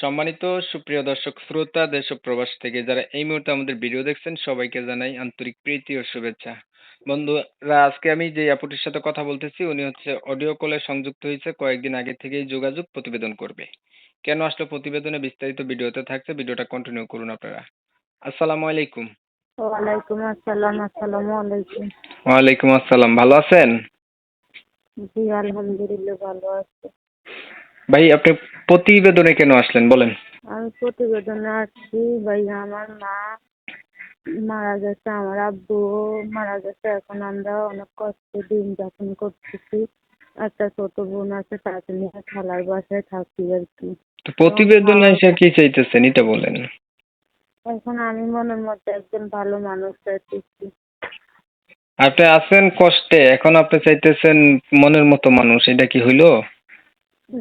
সম্মানিত সুপ্রিয় দর্শক শ্রোতা দেশ ও প্রবাস থেকে যারা এই মুহূর্তে আমাদের ভিডিও দেখছেন সবাইকে জানাই আন্তরিক প্রীতি ও শুভেচ্ছা। বন্ধুরা, আজকে আমি যে আপুটির সাথে কথা বলতেছি উনি হচ্ছে অডিও কলে সংযুক্ত হয়েছে, কয়েকদিন আগে থেকেই যোগাযোগ প্রতিবেদন করবে। কেন আসলে প্রতিবেদনে বিস্তারিত ভিডিওতে থাকছে, ভিডিওটা কন্টিনিউ করুন আপনারা। আসসালামু আলাইকুম। ওয়ালাইকুম আসসালাম, আসসালামু আলাইকুম। ওয়ালাইকুম আসসালাম, ভালো আছেন? জি আলহামদুলিল্লাহ ভালো আছি। ভাই আপনি প্রতিবেদনে কেন আসলেন বলেন? আমি প্রতিবেদনে আসছি ভাই, আমার মা মারা গেছে, আমার আব্বু মারা গেছে। এখন আমরা অনেক কষ্টে দিন যাপন করতেছি। একটা ছোট বোন আছে, তাকে নিয়ে খালার বাসায় থাকি আর কি। তো এখন প্রতিবেদনে খাওয়া এসে কি চাইতেছেন এটা বলেন। এখন আমি মনের মধ্যে একজন ভালো মানুষ চাইতেছি। আপনি আছেন কষ্টে, এখন আপনি চাইতেছেন মনের মতো মানুষ, এটা কি হইলো?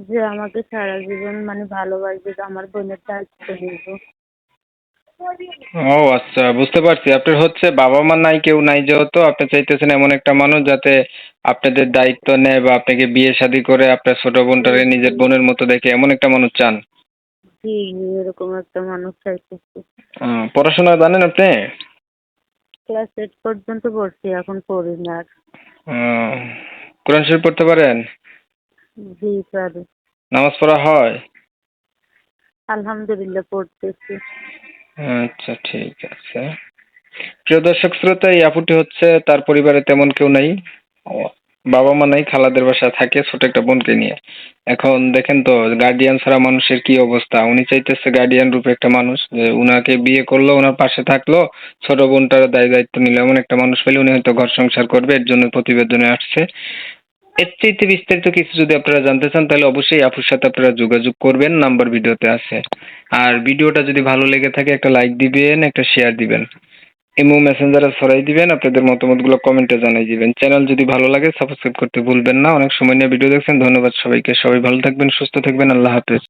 যে আমাকে সারা জীবন ভালোবাসবে, আমার বোনের দায়িত্ব নিব। ও আচ্ছা, বুঝতে পারছি। আপনার হচ্ছে বাবা মা নাই, কেউ নাই, যেহেতু আপনি চাইতেছেন এমন একটা মানুষ যাতে আপনাদের দায়িত্ব নেয় বা আপনাকে বিয়ে শাদী করে আপনার ছোট জি বোনটারে নিজের জি বোনের মতো দেখে, এমন একটা মানুষ চান। জি জি, এরকম একটা মানুষ চাইতেছি। পড়াশোনা জানেন আপনি? ক্লাস 8 পর্যন্ত পড়ছি, এখন পড়ি না আর। আহ, কোরআন শরীফ পড়তে পারেন? জি পারি। নামাজ পড়া হয়? আলহামদুলিল্লাহ পড়তেছি। আচ্ছা, ঠিক আছে। প্রিয় দর্শক শ্রোতা, এই আপুটি হচ্ছে, তার পরিবারে তেমন কেউ নাই। ও, বাবা মা নাই, খালাদের বাসায় থাকে ছোট একটা বোনকে নিয়ে। এখন দেখেন তো, গার্ডিয়ান ছাড়া মানুষের কি অবস্থা। উনি চাইতেছে গার্ডিয়ান রূপে একটা মানুষ, যে উনাকে বিয়ে করলো, ওনার পাশে থাকলো, ছোট বোনটার দায়িত্ব নিল, এমন একটা মানুষ পেলে উনি হয়তো ঘর সংসার করবে। এর জন্য প্রতিবেদনে আসছে। এর চাইতে বিস্তারিত কিছু যদি আপনারা জানতে চান তাহলে অবশ্যই আপুর সাথে আপনারা যোগাযোগ করবেন, নাম্বার ভিডিওতে আছে। আর ভিডিওটা যদি ভালো লেগে থাকে একটা লাইক দিবেন, একটা শেয়ার দিবেন, ইমো মেসেঞ্জারে ছড়াই দিবেন, আপনাদের মতামতগুলো কমেন্টে জানাই দিবেন। চ্যানেল যদি ভালো লাগে সাবস্ক্রাইব করতে ভুলবেন না। অনেক সময় নিয়ে ভিডিও দেখছেন, ধন্যবাদ সবাইকে। সবাই ভালো থাকবেন, সুস্থ থাকবেন, আল্লাহ হাফেজ।